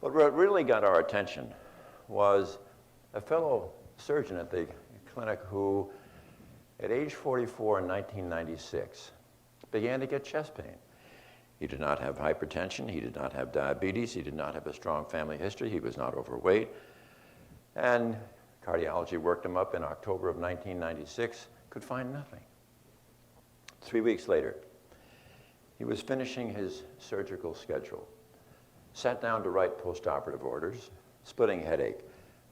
But what really got our attention was a fellow surgeon at the clinic who, at age 44 in 1996, began to get chest pain. He did not have hypertension, he did not have diabetes, he did not have a strong family history, he was not overweight, and cardiology worked him up in October of 1996, could find nothing. 3 weeks later, he was finishing his surgical schedule, sat down to write postoperative orders, splitting headache,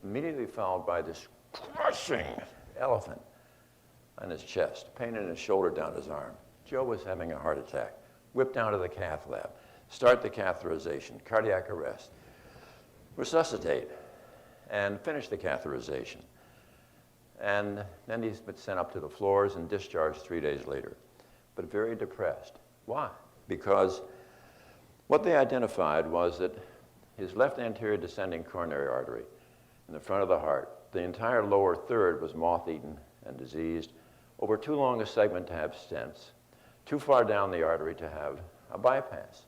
immediately followed by this crushing elephant on his chest, pain in his shoulder down his arm. Joe was having a heart attack. Whipped down to the cath lab, start the catheterization, cardiac arrest, resuscitate, and finish the catheterization. And then he's been sent up to the floors and discharged 3 days later, but very depressed. Why? Because what they identified was that his left anterior descending coronary artery in the front of the heart, the entire lower third was moth-eaten and diseased, over too long a segment to have stents, too far down the artery to have a bypass.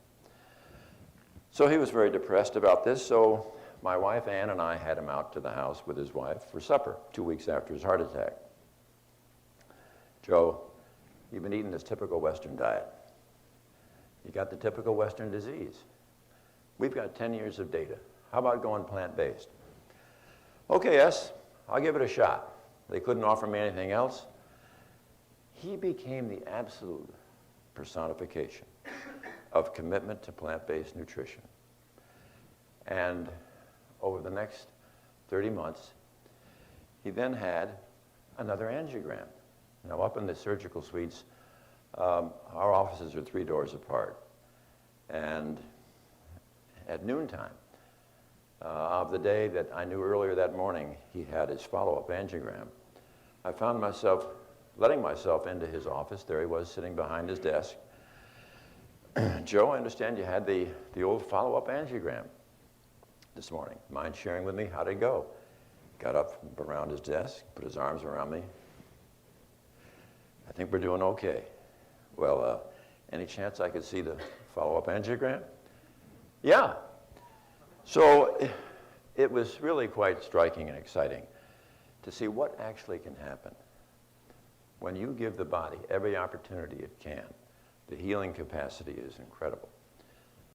So he was very depressed about this, so my wife Ann and I had him out to the house with his wife for supper 2 weeks after his heart attack. Joe, you've been eating this typical Western diet. You got the typical Western disease. We've got 10 years of data. How about going plant-based? Okay, yes, I'll give it a shot. They couldn't offer me anything else. He became the absolute personification of commitment to plant-based nutrition. And over the next 30 months, he then had another angiogram. Now, up in the surgical suites, our offices are 3 doors apart. And at noontime of the day that I knew earlier that morning he had his follow-up angiogram, I found myself letting myself into his office. There he was sitting behind his desk. Joe, I understand you had the old follow-up angiogram this morning. Mind sharing with me how did it go? Got up around his desk, put his arms around me. I think we're doing okay. Well, any chance I could see the follow-up angiogram? Yeah. So it was really quite striking and exciting to see what actually can happen when you give the body every opportunity it can. The healing capacity is incredible.